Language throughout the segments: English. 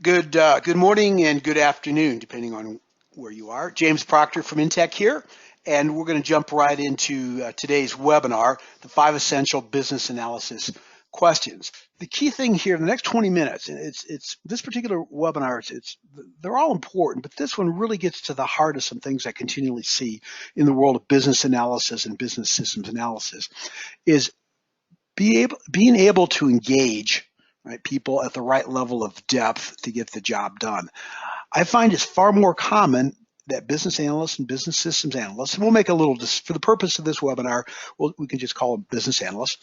Good morning and good afternoon, depending on where you are. James Proctor from Inteq here, and we're going to jump right into today's webinar, the 5 essential business analysis questions. The key thing here in the next 20 minutes, and it's this particular webinar, they're all important, but this one really gets to the heart of some things I continually see in the world of business analysis and business systems analysis, is being able to engage people at the right level of depth to get the job done. I find it's far more common that business analysts and business systems analysts, and we'll make a little, for the purpose of this webinar, we can just call them business analysts,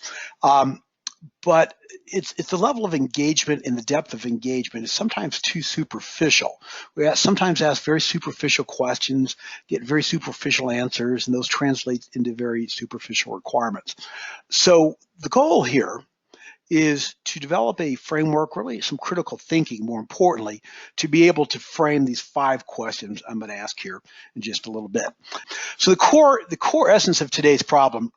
but it's the level of engagement and the depth of engagement is sometimes too superficial. We sometimes ask very superficial questions, get very superficial answers, and those translate into very superficial requirements. So the goal here is to develop a framework, really some critical thinking, more importantly, to be able to frame these 5 questions I'm going to ask here in just a little bit. So the core essence of today's problem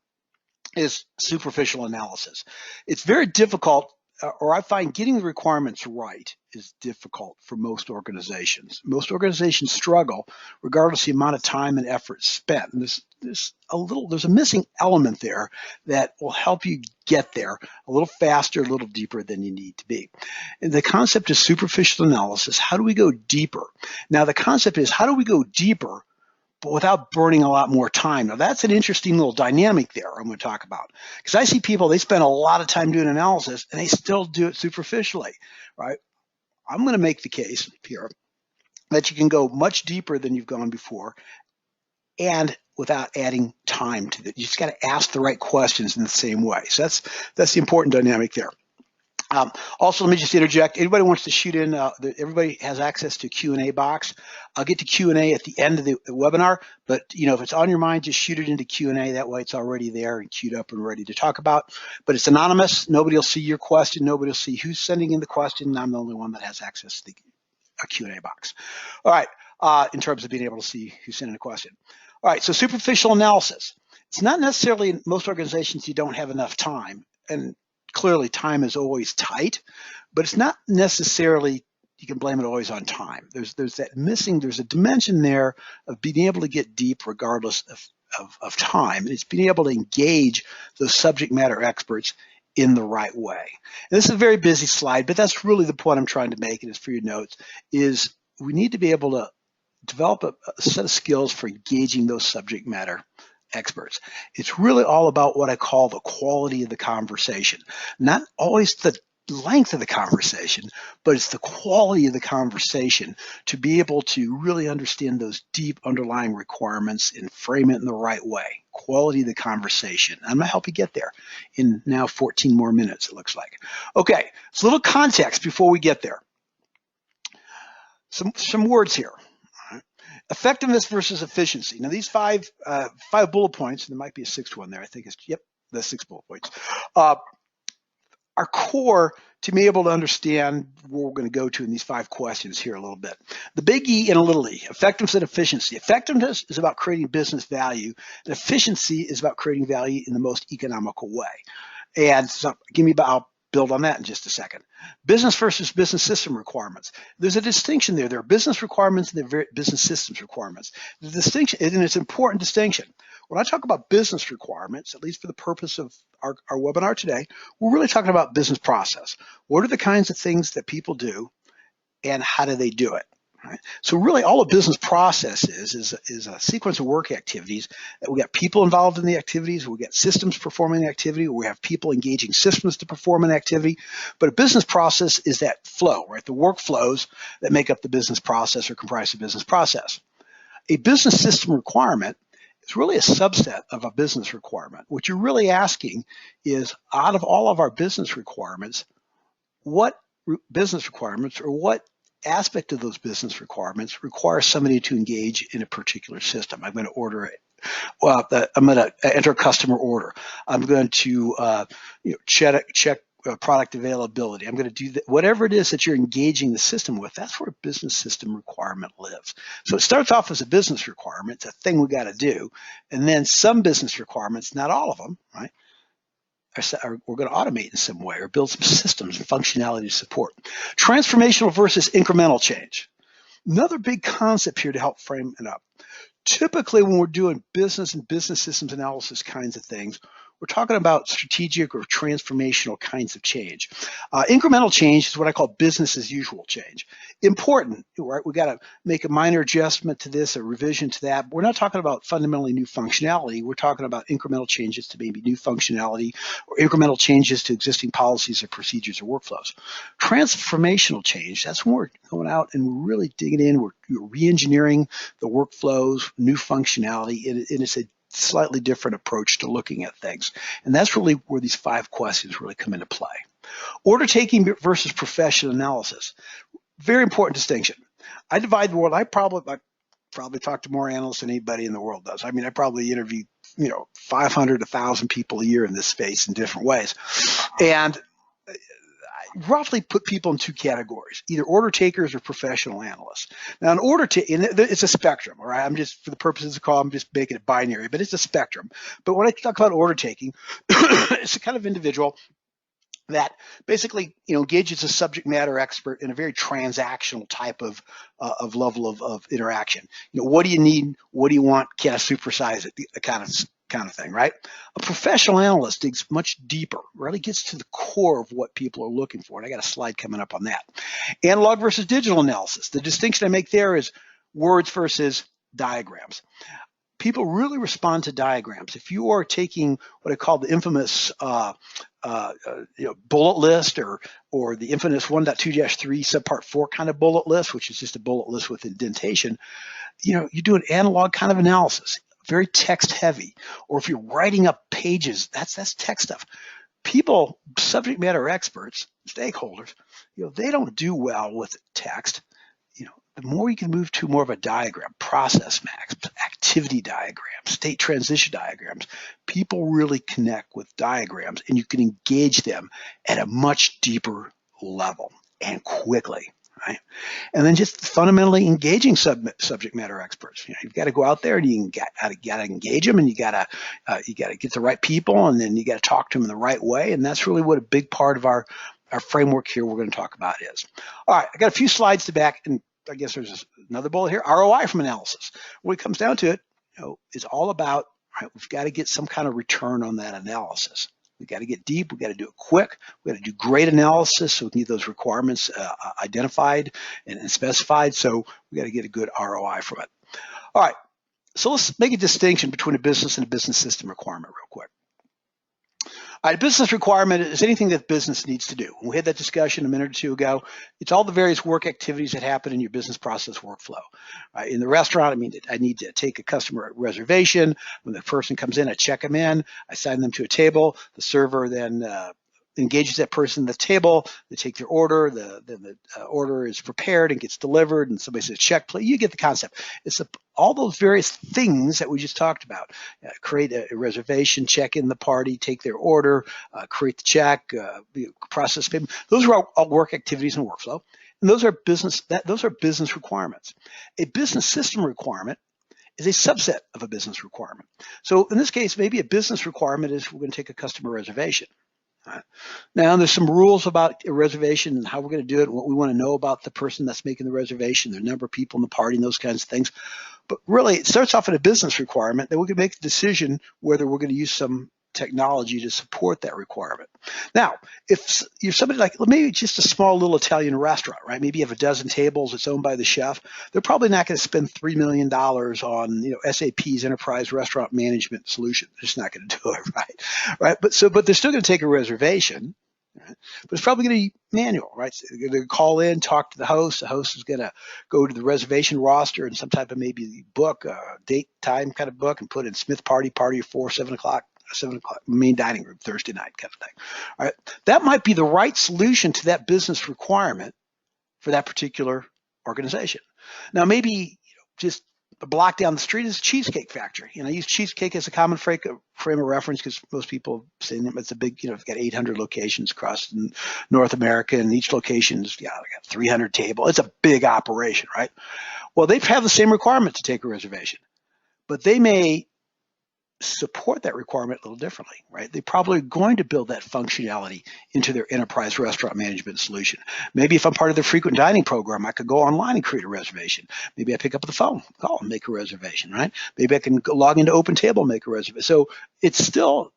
is superficial analysis. It's very difficult, or I find getting the requirements right is difficult for most organizations. Most organizations struggle regardless of the amount of time and effort spent. And there's a missing element there that will help you get there a little faster, a little deeper than you need to be. And the concept is superficial analysis. How do we go deeper? Now the concept is, how do we go deeper but without burning a lot more time? Now that's an interesting little dynamic there I'm going to talk about, because I see people, they spend a lot of time doing analysis and they still do it superficially, right? I'm going to make the case here that you can go much deeper than you've gone before and without adding time to it. You just got to ask the right questions in the same way. So that's the important dynamic there. Also, let me just interject. Anybody wants to shoot in, everybody has access to Q&A box. I'll get to Q&A at the end of the webinar, but if it's on your mind, just shoot it into Q&A. That way it's already there and queued up and ready to talk about. But it's anonymous. Nobody will see your question. Nobody will see who's sending in the question. I'm the only one that has access to the Q&A box. All right, in terms of being able to see who's sending a question. All right, so superficial analysis. It's not necessarily, in most organizations, you don't have enough time. And clearly time is always tight, but it's not necessarily, you can blame it always on time. There's a dimension there of being able to get deep regardless of time. It's being able to engage those subject matter experts in the right way. And this is a very busy slide, but that's really the point I'm trying to make, and it's for your notes, is we need to be able to develop a set of skills for engaging those subject matter experts. It's really all about what I call the quality of the conversation. Not always the length of the conversation, but it's the quality of the conversation to be able to really understand those deep underlying requirements and frame it in the right way. Quality of the conversation. I'm going to help you get there in now 14 more minutes, it looks like. Okay, so a little context before we get there. Some words here. Effectiveness versus efficiency. Now these 5 bullet points, and there might be a 6th one there, I think it's, yep, the 6 bullet points, are core to be able to understand where we're going to go to in these 5 questions here a little bit. The big E and a little e, effectiveness and efficiency. Effectiveness is about creating business value, and efficiency is about creating value in the most economical way. And so I'll build on that in just a second. Business versus business system requirements. There's a distinction there. There are business requirements and there are business systems requirements. The distinction, and it's an important distinction. When I talk about business requirements, at least for the purpose of our webinar today, we're really talking about business process. What are the kinds of things that people do and how do they do it? Right? So really all a business process is a sequence of work activities. We got people involved in the activities, we got systems performing the activity, we have people engaging systems to perform an activity. But a business process is that flow, right? The workflows that make up the business process or comprise the business process. A business system requirement is really a subset of a business requirement. What you're really asking is, out of all of our business requirements, what business requirements or what aspect of those business requirements requires somebody to engage in a particular system? I'm going to order it. Well, I'm going to enter a customer order. I'm going to check product availability. I'm going to do that. Whatever it is that you're engaging the system with, that's where a business system requirement lives. So it starts off as a business requirement. It's a thing we got to do. And then some business requirements, not all of them, right, we're going to automate in some way or build some systems and functionality to support. Transformational versus incremental change. Another big concept here to help frame it up. Typically, when we're doing business and business systems analysis kinds of things, we're talking about strategic or transformational kinds of change. Incremental change is what I call business as usual change. Important, right? We got to make a minor adjustment to this, a revision to that. But we're not talking about fundamentally new functionality. We're talking about incremental changes to maybe new functionality or incremental changes to existing policies or procedures or workflows. Transformational change, that's when we're going out and we're really digging in. We're re-engineering the workflows, new functionality, and it's a slightly different approach to looking at things. And that's really where these 5 questions really come into play. Order taking versus professional analysis. Very important distinction. I divide the world. I probably talk to more analysts than anybody in the world does. I mean, I probably interview 500 to 1,000 people a year in this space in different ways. And roughly put people in 2 categories, either order takers or professional analysts. Now, an order it's a spectrum, all right? I'm just, for the purposes of the call, I'm just making it binary, but it's a spectrum. But when I talk about order taking, it's a kind of individual that basically engages a subject matter expert in a very transactional type of level of interaction. What do you need? What do you want? Can I supersize it? The kind of thing, right? A professional analyst digs much deeper, really gets to the core of what people are looking for. And I got a slide coming up on that. Analog versus digital analysis. The distinction I make there is words versus diagrams. People really respond to diagrams. If you are taking what I call the infamous bullet list or the infamous 1.2-3 subpart 4 kind of bullet list, which is just a bullet list with indentation, you do an analog kind of analysis, very text heavy. Or if you're writing up pages, that's text stuff. People, subject matter experts, stakeholders, they don't do well with text. The more you can move to more of a diagram, process maps, activity diagrams, state transition diagrams, people really connect with diagrams and you can engage them at a much deeper level and quickly, right? And then just fundamentally engaging subject matter experts. You've got to go out there and you got to engage them, and you got to get the right people, and then you got to talk to them in the right way. And that's really what a big part of our framework here we're going to talk about is. All right, I got a few slides to back, and I guess there's another bullet here, ROI from analysis. When it comes down to it, it's all about, right, we've got to get some kind of return on that analysis. We've got to get deep. We've got to do it quick. We've got to do great analysis so we can get those requirements identified and specified. So we've got to get a good ROI from it. All right, so let's make a distinction between a business and a business system requirement real quick. All right, a business requirement is anything that business needs to do. We had that discussion a minute or two ago. It's all the various work activities that happen in your business process workflow. In the restaurant, I need to take a customer reservation. When the person comes in, I check them in. I assign them to a table. The server then engages that person at the table. They take their order. The order is prepared and gets delivered, and somebody says check, please. You get the concept. It's all those various things that we just talked about. Create a reservation, check in the party, take their order, create the check, process payment. Those are all work activities and workflow, and those are business requirements. A business system requirement is a subset of a business requirement. So in this case, maybe a business requirement is we're going to take a customer reservation. Now, there's some rules about a reservation and how we're going to do it, and what we want to know about the person that's making the reservation, the number of people in the party, and those kinds of things. But really, it starts off at a business requirement that we can make the decision whether we're going to use some technology to support that requirement. Now, if you're somebody like maybe just a small little Italian restaurant, right? Maybe you have a dozen tables, it's owned by the chef. They're probably not going to spend $3 million on SAP's enterprise restaurant management solution. They're just not going to do it, right? But they're still going to take a reservation. Right? But it's probably going to be manual, right? So they're going to call in, talk to the host. The host is going to go to the reservation roster and some type of maybe book, date, time kind of book, and put in Smith party 4, 7 o'clock, main dining room, Thursday night kind of thing. All right, that might be the right solution to that business requirement for that particular organization. Now, maybe just a block down the street is a Cheesecake Factory. I use cheesecake as a common frame of reference because most people say it's a big, it's got 800 locations across North America, and each location's got 300 tables. It's a big operation, right? Well, they have the same requirement to take a reservation, but they may support that requirement a little differently, right? They're probably going to build that functionality into their enterprise restaurant management solution. Maybe if I'm part of their frequent dining program, I could go online and create a reservation. Maybe I pick up the phone, call and make a reservation, right? Maybe I can log into OpenTable and make a reservation. So it's still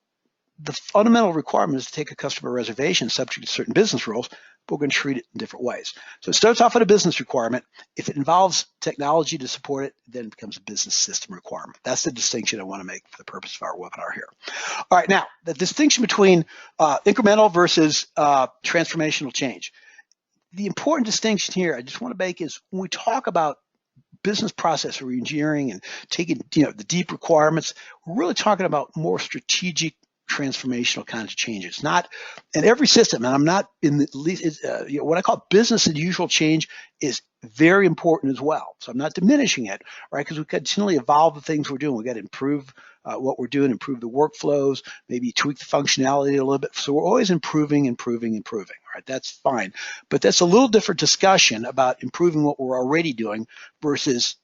the fundamental requirement is to take a customer reservation subject to certain business rules, but we're going to treat it in different ways. So it starts off at a business requirement. If it involves technology to support it, then it becomes a business system requirement. That's the distinction I want to make for the purpose of our webinar here. All right, now, the distinction between incremental versus transformational change. The important distinction here I just want to make is when we talk about business process reengineering and taking the deep requirements, we're really talking about more strategic transformational kinds of changes. Not in every system, and I'm not in the least, what I call business as usual change is very important as well. So I'm not diminishing it, right? Because we continually evolve the things we're doing. We got to improve what we're doing, improve the workflows, maybe tweak the functionality a little bit. So we're always improving, right? That's fine. But that's a little different discussion about improving what we're already doing versus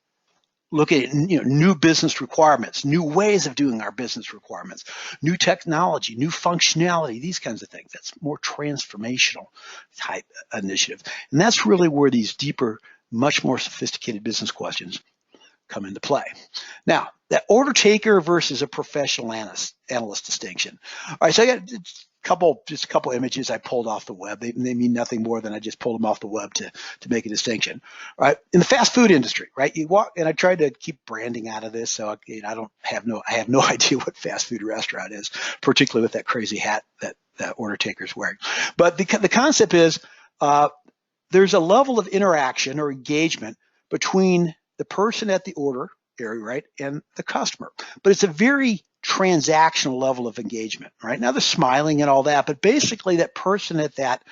looking at new business requirements, new ways of doing our business requirements, new technology, new functionality, these kinds of things. That's more transformational type initiative. And that's really where these deeper, much more sophisticated business questions come into play. Now, that order taker versus a professional analyst distinction. All right, so I got just a couple images I pulled off the web. They mean nothing more than I just pulled them off the web to make a distinction. All right, in the fast food industry, right? You walk, and I tried to keep branding out of this, so I have no idea what fast food restaurant is, particularly with that crazy hat that order taker's wearing. But the concept is there's a level of interaction or engagement between the person at the order area, right, and the customer. But it's a very transactional level of engagement, right? Now they're smiling and all that, but basically that person at that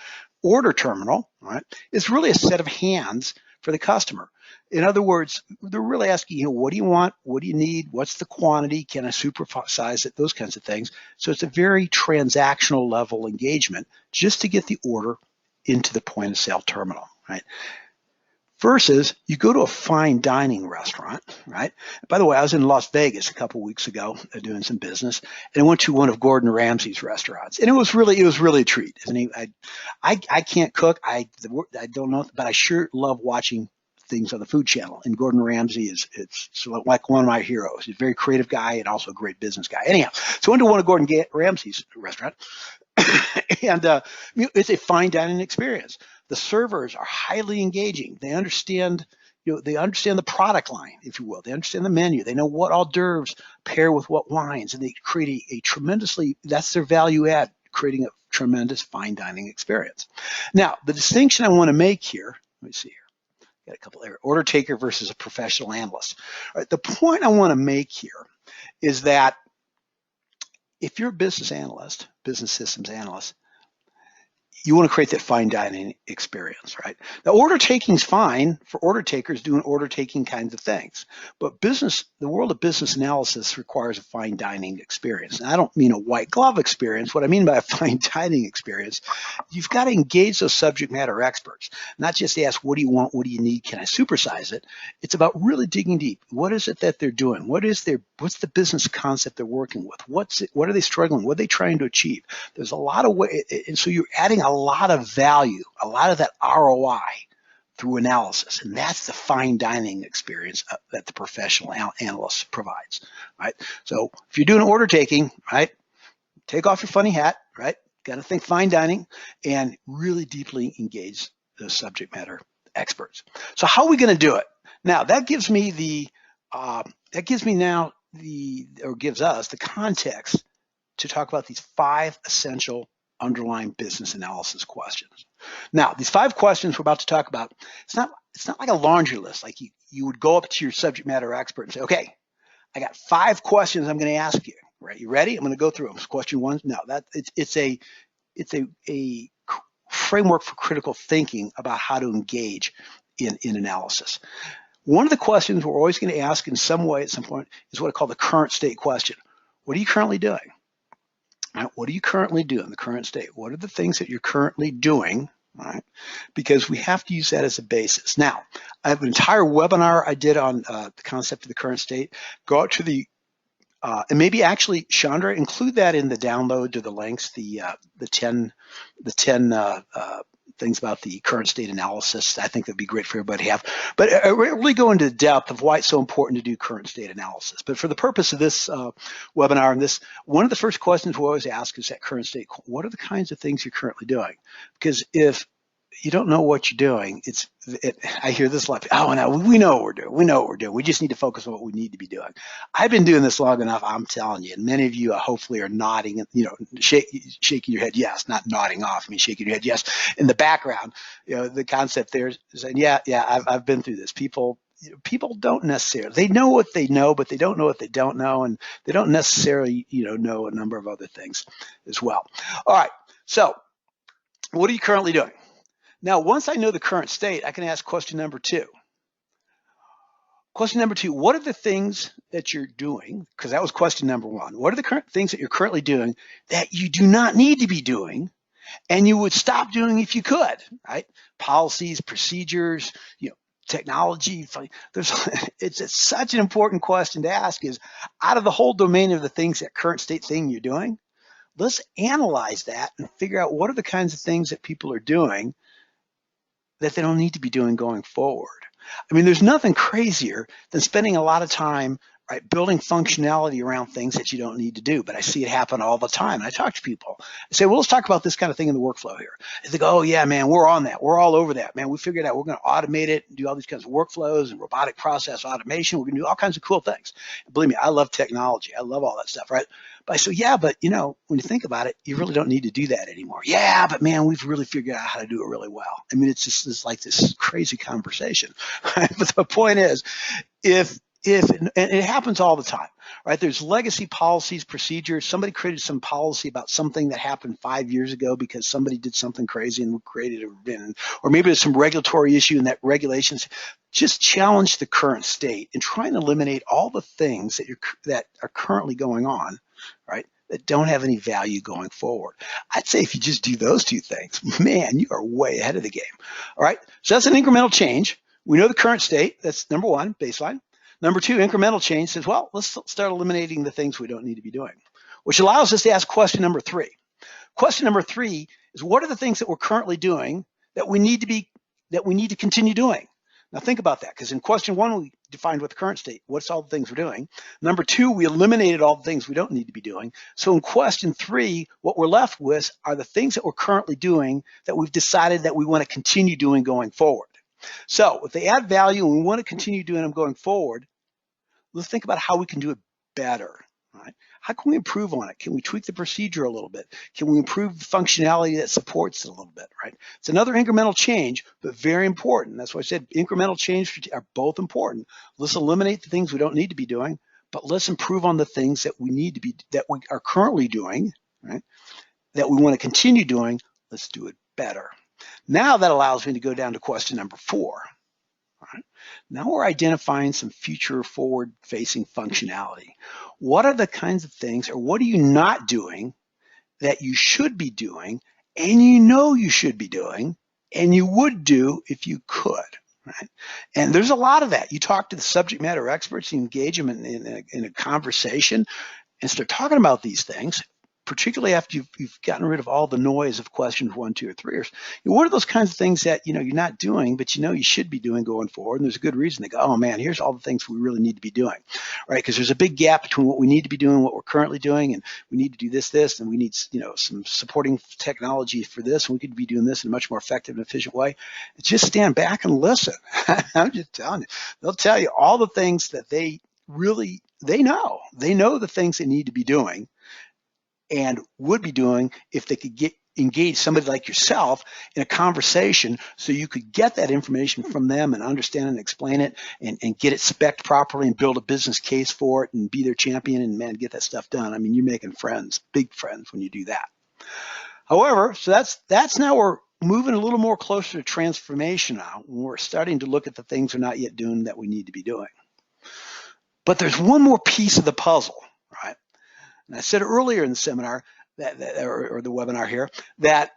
order terminal, right, is really a set of hands for the customer. In other words, they're really asking, what do you want? What do you need? What's the quantity? Can I supersize it? Those kinds of things. So it's a very transactional level engagement just to get the order into the point of sale terminal, right? Versus you go to a fine dining restaurant, right? By the way, I was in Las Vegas a couple weeks ago doing some business, and I went to one of Gordon Ramsay's restaurants, and it was really a treat. I can't cook, I don't know, but I sure love watching things on the Food Channel. And Gordon Ramsay it's like one of my heroes. He's a very creative guy and also a great business guy. Anyhow, so I went to one of Gordon Ramsay's restaurant, and it's a fine dining experience. The servers are highly engaging. They understand, they understand the product line, if you will. They understand the menu. They know what hors d'oeuvres pair with what wines, and they create a tremendously, that's their value add, creating a tremendous fine dining experience. Now, the distinction I want to make here, let me see here. Got a couple there. Order taker versus a professional analyst. All right, the point I want to make here is that if you're a business analyst, business systems analyst, you want to create that fine dining experience, right? Now, order taking is fine for order takers doing order taking kinds of things, but the world of business analysis requires a fine dining experience. And I don't mean a white glove experience. What I mean by a fine dining experience, you've got to engage those subject matter experts, not just ask, what do you want? What do you need? Can I supersize it? It's about really digging deep. What is it that they're doing? What's the business concept they're working with? What are they struggling? What are they trying to achieve? There's a lot of ways, and so you're adding a lot of value, a lot of that ROI through analysis, and that's the fine dining experience that the professional analyst provides, right? So if you're doing order taking, right, take off your funny hat, right? Got to think fine dining and really deeply engage the subject matter experts. So how are we going to do it? Now that gives me gives us the context to talk about these 5 essential underlying business analysis questions. Now, these 5 questions we're about to talk about, it's not like a laundry list. Like you would go up to your subject matter expert and say, okay, I got 5 questions I'm going to ask you. Right? You ready? I'm going to go through them. Question 1. No, it's a framework for critical thinking about how to engage in analysis. One of the questions we're always going to ask in some way at some point is what I call the current state question. What are you currently doing? What are you currently doing in the current state? What are the things that you're currently doing? Right? Because we have to use that as a basis. Now, I have an entire webinar I did on the concept of the current state. Go out to the And maybe actually, Chandra, include that in the download to the links, the 10 things about the current state analysis. I think that'd be great for everybody to have. But I really go into depth of why it's so important to do current state analysis. But for the purpose of this webinar and this, one of the first questions we always ask is that current state. What are the kinds of things you're currently doing? Because if you don't know what you're doing, I hear this a lot. Oh, no, we know what we're doing. We know what we're doing. We just need to focus on what we need to be doing. I've been doing this long enough, I'm telling you, and many of you hopefully are nodding, shaking your head yes, not nodding off. I mean, shaking your head yes. In the background, the concept there is saying, yeah, I've been through this. People don't necessarily, they know what they know, but they don't know what they don't know, and they don't necessarily, know a number of other things as well. All right, so what are you currently doing? Now, once I know the current state, I can ask question number 2. Question number 2, what are the things that you're doing? Because that was question number 1. What are the current things that you're currently doing that you do not need to be doing and you would stop doing if you could, right? Policies, procedures, technology. It's such an important question to ask is, out of the whole domain of the things, that current state thing you're doing, let's analyze that and figure out what are the kinds of things that people are doing that they don't need to be doing going forward. I mean, there's nothing crazier than spending a lot of time, right, building functionality around things that you don't need to do. But I see it happen all the time. And I talk to people. I say, well, let's talk about this kind of thing in the workflow here. And they go, oh, yeah, man, we're on that. We're all over that, man. We figured out we're going to automate it and do all these kinds of workflows and robotic process automation. We're going to do all kinds of cool things. And believe me, I love technology. I love all that stuff, right? But I say, yeah, but, when you think about it, you really don't need to do that anymore. Yeah, but, man, we've really figured out how to do it really well. I mean, it's like this crazy conversation. Right? But the point is, and it happens all the time, right? There's legacy policies, procedures. Somebody created some policy about something that happened 5 years ago because somebody did something crazy and created it. Or maybe there's some regulatory issue in that regulations. Just challenge the current state and try and eliminate all the things that are currently going on, right, that don't have any value going forward. I'd say if you just do those 2 things, man, you are way ahead of the game. All right, so that's an incremental change. We know the current state. That's number 1, baseline. Number 2, incremental change says, well, let's start eliminating the things we don't need to be doing, which allows us to ask question number 3. Question number 3 is, what are the things that we're currently doing that we need to continue doing? Now think about that, because in question 1, we defined what the current state, what's all the things we're doing. Number 2, we eliminated all the things we don't need to be doing. So in question 3, what we're left with are the things that we're currently doing that we've decided that we want to continue doing going forward. So if they add value and we want to continue doing them going forward, let's think about how we can do it better. Right? How can we improve on it? Can we tweak the procedure a little bit? Can we improve the functionality that supports it a little bit, right? It's another incremental change, but very important. That's why I said incremental change are both important. Let's eliminate the things we don't need to be doing, but let's improve on the things that that we are currently doing, right? That we want to continue doing. Let's do it better. Now that allows me to go down to question number 4. Right. Now we're identifying some future forward-facing functionality. What are the kinds of things, or what are you not doing that you should be doing, and you should be doing, and you would do if you could? Right? And there's a lot of that. You talk to the subject matter experts, you engage them in a conversation, and start talking about these things, particularly after you've gotten rid of all the noise of questions 1, 2, or 3. Or what are those kinds of things that you're not doing, but you should be doing going forward? And there's a good reason. They go, oh man, here's all the things we really need to be doing, right? Because there's a big gap between what we need to be doing and what we're currently doing, and we need to do this, and we need some supporting technology for this, and we could be doing this in a much more effective and efficient way. Just stand back and listen. I'm just telling you, they'll tell you all the things that they know. They know the things they need to be doing and would be doing if they could engage somebody like yourself in a conversation, so you could get that information from them and understand and explain it and get it spec'd properly and build a business case for it and be their champion and, man, get that stuff done. I mean, you're making friends, big friends, when you do that. However, so that's now we're moving a little more closer to transformation now, when we're starting to look at the things we're not yet doing that we need to be doing. But there's one more piece of the puzzle, right? And I said earlier in the seminar or the webinar here that,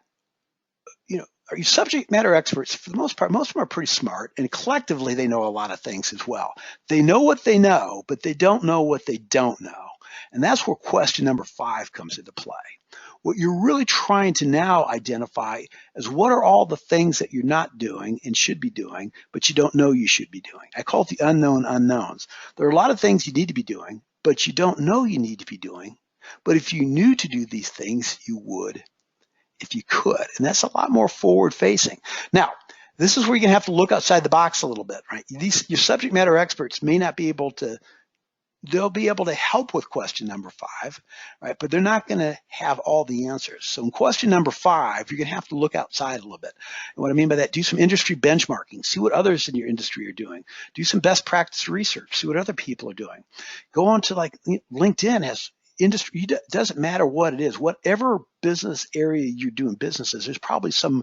are you subject matter experts? For the most part, most of them are pretty smart, and collectively they know a lot of things as well. They know what they know, but they don't know what they don't know. And that's where question number 5 comes into play. What you're really trying to now identify is what are all the things that you're not doing and should be doing, but you don't know you should be doing. I call it the unknown unknowns. There are a lot of things you need to be doing, but you don't know you need to be doing. But if you knew to do these things, you would if you could. And that's a lot more forward facing. Now, this is where you're going to have to look outside the box a little bit, right? Your subject matter experts may not be able to, they'll be able to help with question number 5, right? But they're not going to have all the answers. So in question number 5, you're going to have to look outside a little bit. And what I mean by that, do some industry benchmarking, see what others in your industry are doing, do some best practice research, see what other people are doing. Go on to like LinkedIn has industry, it doesn't matter what it is, whatever business area you're doing businesses, there's probably some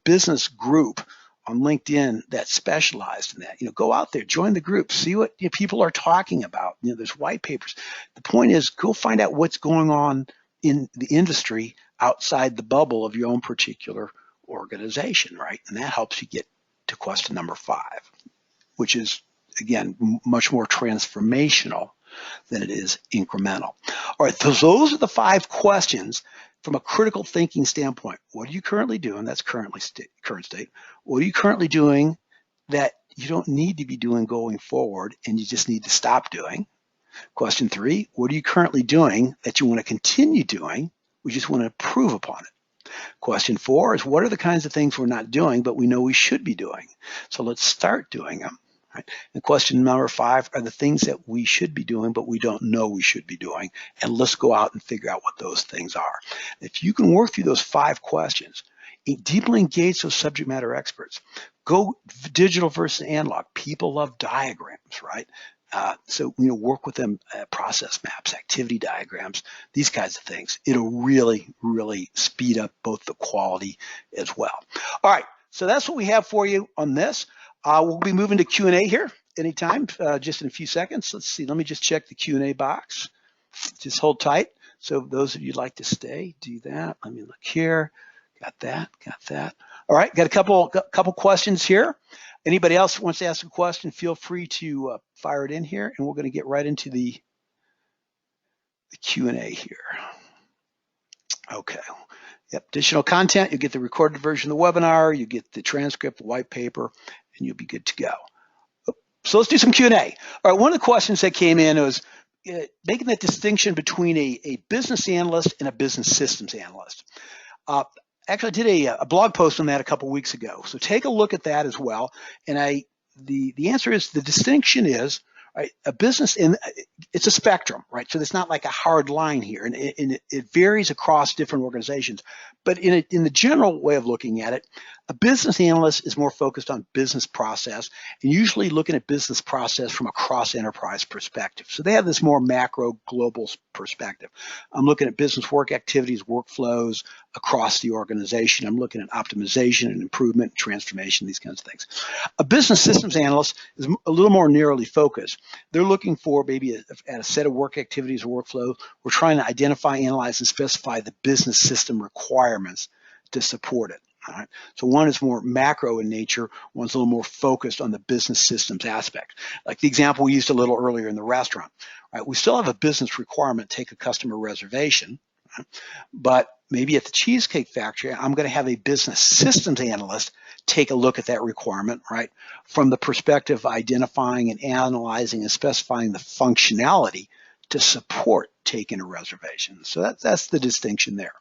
business group on LinkedIn that's specialized in that. Go out there, join the group, see what people are talking about. There's white papers. The point is, go find out what's going on in the industry outside the bubble of your own particular organization, right? And that helps you get to question number 5, which is, again, much more transformational than it is incremental. All right, those are the 5 questions from a critical thinking standpoint. What are you currently doing? That's current state. What are you currently doing that you don't need to be doing going forward and you just need to stop doing? Question 3, what are you currently doing that you want to continue doing? We just want to improve upon it. Question 4 is what are the kinds of things we're not doing but we know we should be doing? So let's start doing them. Right? And question number 5 are the things that we should be doing, but we don't know we should be doing. And let's go out and figure out what those things are. If you can work through those 5 questions, deeply engage those subject matter experts. Go digital versus analog. People love diagrams, right? So work with them, process maps, activity diagrams, these kinds of things. It'll really, really speed up both the quality as well. All right, so that's what we have for you on this. We'll be moving to Q&A here anytime, just in a few seconds. Let's see, let me just check the Q&A box. Just hold tight. So those of you who'd like to stay, do that. Let me look here. Got that. All right, got a couple questions here. Anybody else wants to ask a question, feel free to fire it in here, and we're going to get right into the Q&A here. Okay. Yep, additional content, you get the recorded version of the webinar, you get the transcript, the white paper, and you'll be good to go. So let's do some Q&A. All right, one of the questions that came in was making that distinction between a business analyst and a business systems analyst. Actually, I did a blog post on that a couple weeks ago, so take a look at that as well. And the answer is, the distinction is, right, a business, and it's a spectrum, right? So it's not like a hard line here, and it varies across different organizations. But in the general way of looking at it, a business analyst is more focused on business process and usually looking at business process from a cross-enterprise perspective. So they have this more macro global perspective. I'm looking at business work activities, workflows across the organization. I'm looking at optimization and improvement, transformation, these kinds of things. A business systems analyst is a little more narrowly focused. They're looking for maybe at a set of work activities or workflow. We're trying to identify, analyze, and specify the business system requirements to support it. All right. So one is more macro in nature, one's a little more focused on the business systems aspect. Like the example we used a little earlier in the restaurant. Right? We still have a business requirement, take a customer reservation, right? But maybe at the Cheesecake Factory, I'm going to have a business systems analyst take a look at that requirement, right, from the perspective of identifying and analyzing and specifying the functionality to support taking a reservation. So that's the distinction there.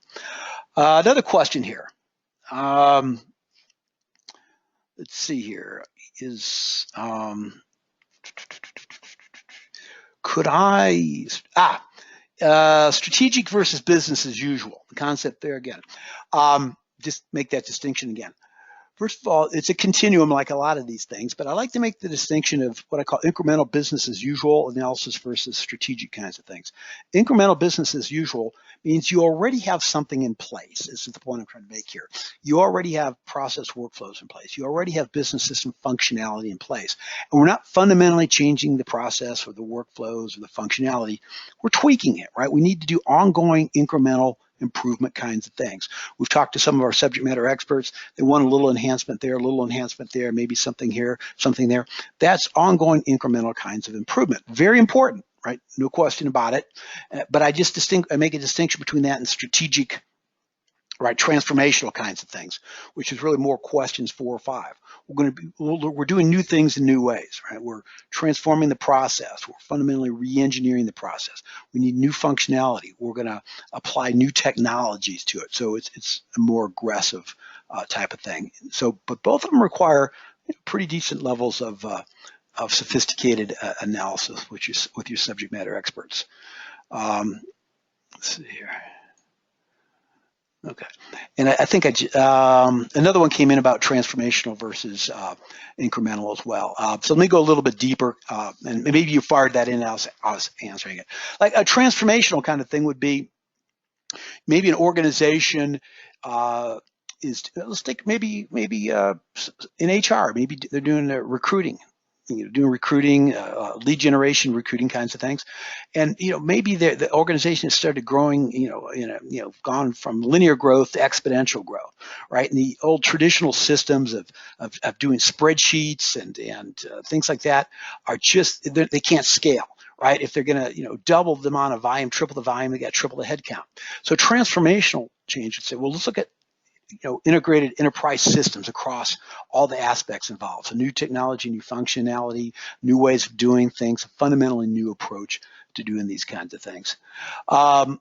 Another question here. Let's see here. Strategic versus business as usual. The concept there again. Just make that distinction again. First of all, it's a continuum like a lot of these things, but I like to make the distinction of what I call incremental business as usual analysis versus strategic kinds of things. Incremental business as usual means you already have something in place. This is the point I'm trying to make here. You already have process workflows in place. You already have business system functionality in place. And we're not fundamentally changing the process or the workflows or the functionality. We're tweaking it, right? We need to do ongoing incremental improvement kinds of things. We've talked to some of our subject matter experts. They want a little enhancement there, a little enhancement there, maybe something here, something there. That's ongoing incremental kinds of improvement. Very important, right? No question about it. But I make a distinction between that and strategic, right, transformational kinds of things, which is really more questions 4 or 5. We're doing new things in new ways, right? We're transforming the process. We're fundamentally re-engineering the process. We need new functionality. We're going to apply new technologies to it. So it's a more aggressive type of thing. So, but both of them require pretty decent levels of sophisticated analysis, which is with your subject matter experts. Let's see here. Okay, and I think another one came in about transformational versus incremental as well. So let me go a little bit deeper, and maybe you fired that in. I was answering it. Like a transformational kind of thing would be maybe an organization let's take maybe in HR, maybe they're doing recruiting. Doing recruiting, lead generation, recruiting kinds of things, and maybe the organization has started growing, gone from linear growth to exponential growth, right? And the old traditional systems of doing spreadsheets and things like that are just they can't scale, right? If they're going to double the amount of volume, triple the volume, they got triple the headcount. So transformational change would say, well, let's look at integrated enterprise systems across all the aspects involved. So new technology, new functionality, new ways of doing things, a fundamentally new approach to doing these kinds of things. Another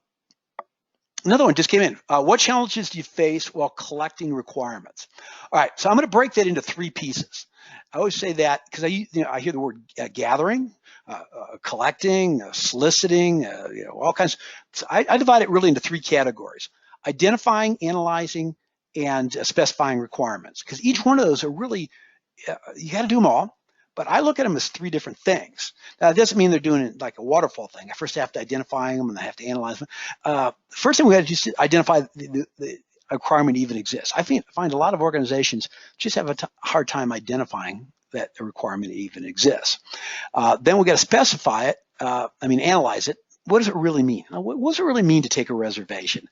one just came in. What challenges do you face while collecting requirements? All right, so I'm going to break that into 3 pieces. I always say that because I hear the word gathering, collecting, soliciting, all kinds. So I divide it really into 3 categories: identifying, analyzing, and specifying requirements, because each one of those are really, you got to do them all, but I look at them as 3 different things. Now, it doesn't mean they're doing it like a waterfall thing. I first have to identify them and I have to analyze them. First thing we have to do is identify the requirement even exists. I find a lot of organizations just have a hard time identifying that the requirement even exists. Then we got to specify it, analyze it. What does it really mean? What does it really mean to take a reservation?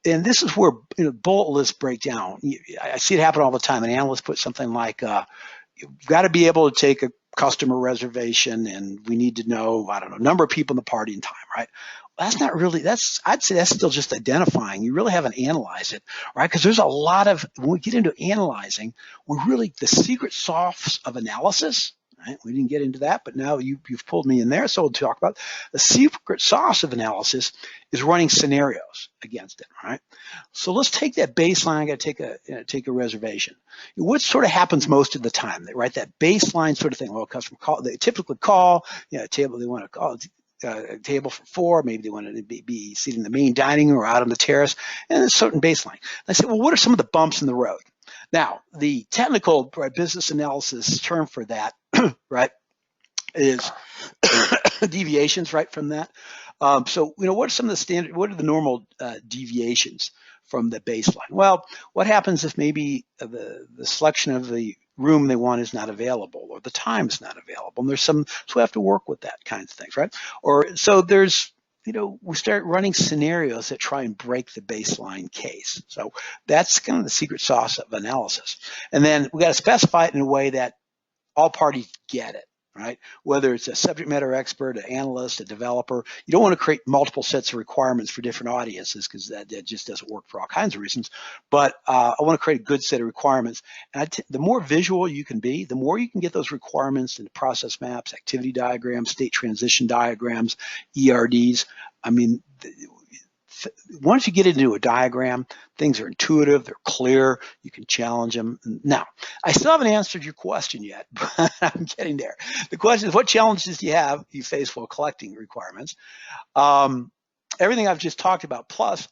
And this is where bullet lists break down. I see it happen all the time. An analyst puts something like, you've got to be able to take a customer reservation, and we need to know, I don't know, number of people in the party and time, right? That's not really, I'd say that's still just identifying. You really haven't analyzed it, right? Because there's a lot of, when we get into analyzing, we're really, the secret sauce of analysis, right? We didn't get into that, but now you've pulled me in there, so we'll talk about the secret sauce of analysis is running scenarios against it, right? So let's take that baseline. I got to take a reservation. What sort of happens most of the time? They write that baseline sort of thing. Well, customer call. They typically call. A table. They want to call a table for 4. Maybe they want to be seated in the main dining room or out on the terrace, and a certain baseline. I say, well, what are some of the bumps in the road? Now, the technical business analysis term for that, right, is deviations, right, from that. So, what are some of the what are the normal deviations from the baseline? Well, what happens if maybe the selection of the room they want is not available, or the time is not available? And so we have to work with that kinds of things, right? Or so there's, we start running scenarios that try and break the baseline case. So that's kind of the secret sauce of analysis. And then we got to specify it in a way that all parties get it, right? Whether it's a subject matter expert, an analyst, a developer, you don't want to create multiple sets of requirements for different audiences, because that just doesn't work for all kinds of reasons. But I want to create a good set of requirements. And the more visual you can be, the more you can get those requirements into process maps, activity diagrams, state transition diagrams, ERDs. Once you get into a diagram, things are intuitive, they're clear, you can challenge them. Now, I still haven't answered your question yet, but I'm getting there. The question is, what challenges do you face while collecting requirements? Everything I've just talked about, plus,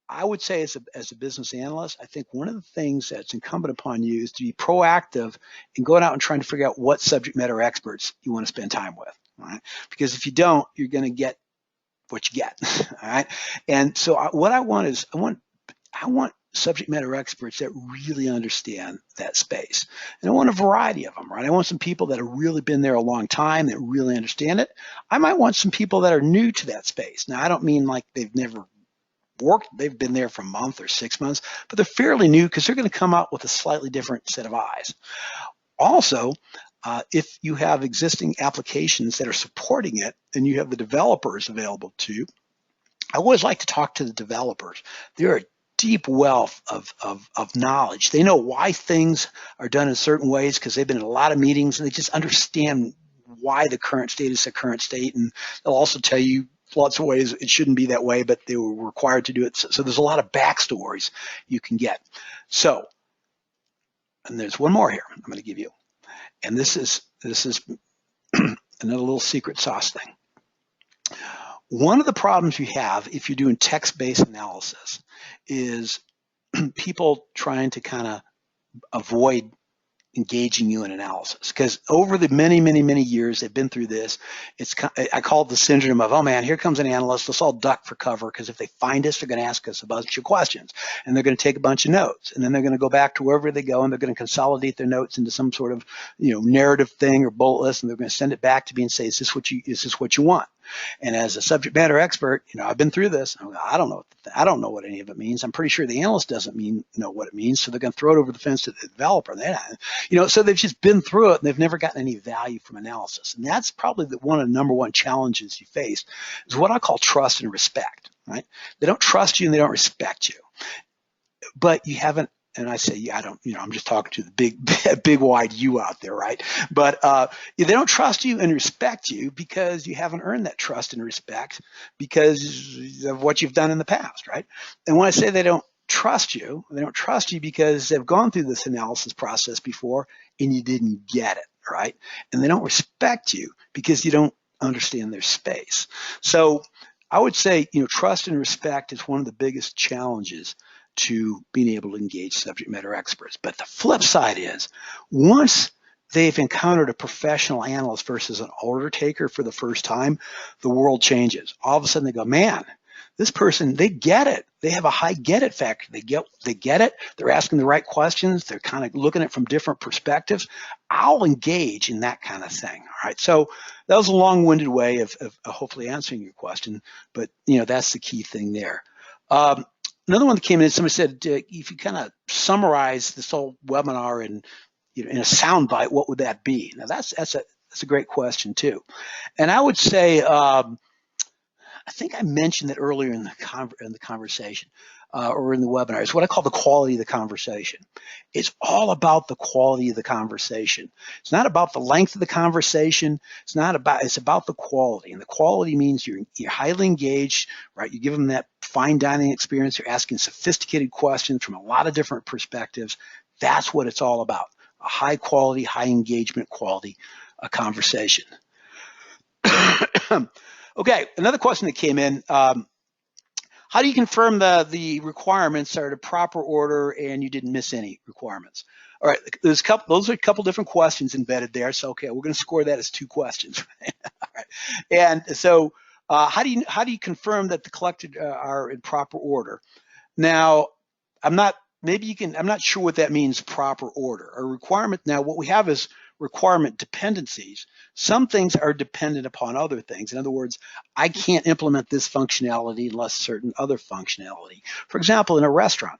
I would say as a business analyst, I think one of the things that's incumbent upon you is to be proactive in going out and trying to figure out what subject matter experts you want to spend time with, right? Because if you don't, you're going to get what you get, all right? And so what I want is, I want subject matter experts that really understand that space. And I want a variety of them, right? I want some people that have really been there a long time, that really understand it. I might want some people that are new to that space. Now, I don't mean like they've never worked, they've been there for a month or 6 months, but they're fairly new, because they're going to come out with a slightly different set of eyes. Also, If you have existing applications that are supporting it and you have the developers available to you, I always like to talk to the developers. They're a deep wealth of knowledge. They know why things are done in certain ways because they've been in a lot of meetings and they just understand why the current state is the current state. And they'll also tell you lots of ways it shouldn't be that way, but they were required to do it. So there's a lot of backstories you can get. So, and there's one more here I'm going to give you. And this is another little secret sauce thing. One of the problems you have if you're doing text-based analysis is people trying to kind of avoid engaging you in analysis, because over the many years they've been through this. I call it the syndrome of, oh man, here comes an analyst, let's all duck for cover, because if they find us, they're going to ask us a bunch of questions and they're going to take a bunch of notes, and then they're going to go back to wherever they go and they're going to consolidate their notes into some sort of narrative thing or bullet list, and they're going to send it back to me and say, is this what you want? And as a subject matter expert, I've been through this. I don't know what any of it means. I'm pretty sure the analyst doesn't know what it means, so they're going to throw it over the fence to the developer. So they've just been through it and they've never gotten any value from analysis. And that's probably one of the number one challenges you face is what I call trust and respect. Right? They don't trust you and they don't respect you, but you haven't. And I say, I don't, I'm just talking to the big wide you out there, right? But they don't trust you and respect you because you haven't earned that trust and respect because of what you've done in the past, right? And when I say they don't trust you because they've gone through this analysis process before and you didn't get it, right? And they don't respect you because you don't understand their space. So I would say, trust and respect is one of the biggest challenges to being able to engage subject matter experts. But the flip side is, once they've encountered a professional analyst versus an order taker for the first time, the world changes. All of a sudden they go, man, this person, they get it. They have a high get it factor. They get it. They're asking the right questions. They're kind of looking at it from different perspectives. I'll engage in that kind of thing. All right. So that was a long-winded way of hopefully answering your question, but that's the key thing there. Another one that came in, somebody said, if you kind of summarize this whole webinar in a soundbite, what would that be? Now that's a great question too, and I would say I think I mentioned it earlier in the conversation or in the webinar. It's what I call the quality of the conversation. It's all about the quality of the conversation. It's not about the length of the conversation. It's about the quality. And the quality means you're highly engaged, right? You give them that fine dining experience. You're asking sophisticated questions from a lot of different perspectives. That's what it's all about. A high quality, high engagement quality conversation. Okay, another question that came in. How do you confirm the requirements are in proper order and you didn't miss any requirements? All right, those are a couple different questions embedded there. So, okay, we're going to score that as 2 questions. Right? All right. And so how do you confirm that the collected are in proper order? Now, I'm not sure what that means, proper order. A requirement, now what we have is requirement dependencies. Some things are dependent upon other things. In other words, I can't implement this functionality unless certain other functionality. For example, in a restaurant,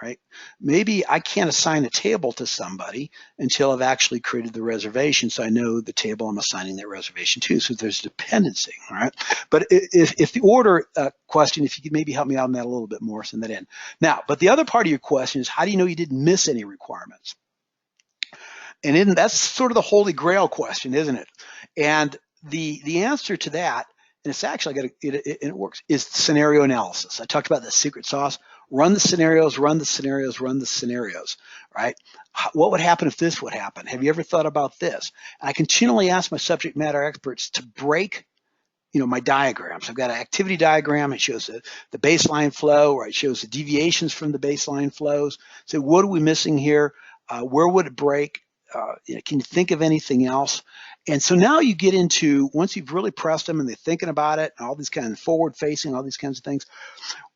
right? Maybe I can't assign a table to somebody until I've actually created the reservation, so I know the table I'm assigning that reservation to. So there's dependency, all right? But if the order question, if you could maybe help me out on that a little bit more, send that in. Now, but the other part of your question is, how do you know you didn't miss any requirements? And that's sort of the holy grail question, isn't it? And the answer to that, and it's actually it works, is scenario analysis. I talked about the secret sauce. Run the scenarios, run the scenarios, run the scenarios, right? What would happen if this would happen? Have you ever thought about this? And I continually ask my subject matter experts to break my diagrams. I've got an activity diagram. It shows the baseline flow, or it shows the deviations from the baseline flows. So what are we missing here? Where would it break? Can you think of anything else? And so now you get into, once you've really pressed them and they're thinking about it, and all these kind of forward-facing, all these kinds of things,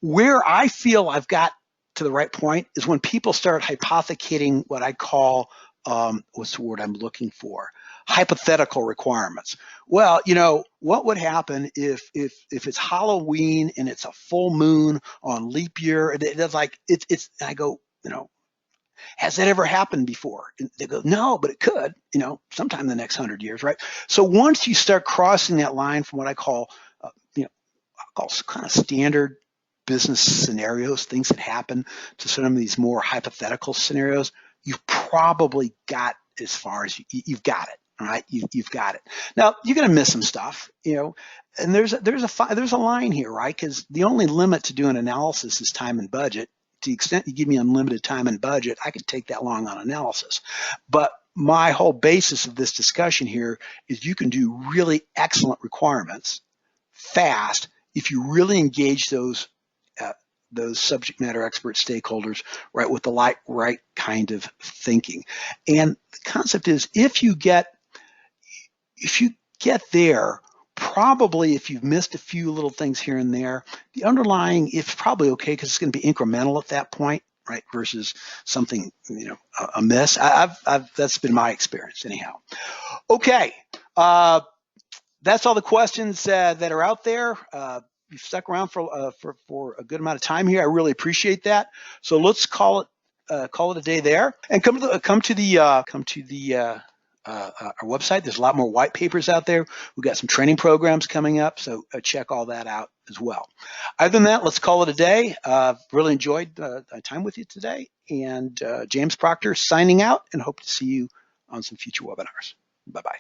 where I feel I've got to the right point is when people start hypothecating what I call, what's the word I'm looking for? Hypothetical requirements. Well, what would happen if it's Halloween and it's a full moon on leap year? It's and I go, Has that ever happened before? And they go, no, but it could, sometime in the next 100 years, right? So once you start crossing that line from what I call, kind of standard business scenarios, things that happen, to some of these more hypothetical scenarios, you've probably got as far as you've got it. All right, you've got it. Now you're going to miss some stuff, and there's a line here, right? Because the only limit to doing analysis is time and budget. To the extent you give me unlimited time and budget, I could take that long on analysis. But my whole basis of this discussion here is you can do really excellent requirements fast if you really engage those subject matter expert stakeholders, right, with the right kind of thinking. And the concept is if you get there, probably if you've missed a few little things here and there, the underlying, it's probably okay because it's going to be incremental at that point, right, versus something, a miss. That's been my experience anyhow. Okay. That's all the questions that are out there. You've stuck around for a good amount of time here. I really appreciate that. So let's call it a day there, and come to our website. There's a lot more white papers out there. We've got some training programs coming up, so check all that out as well. Other than that, let's call it a day. Really enjoyed time with you today, and James Proctor signing out, and hope to see you on some future webinars. Bye-bye.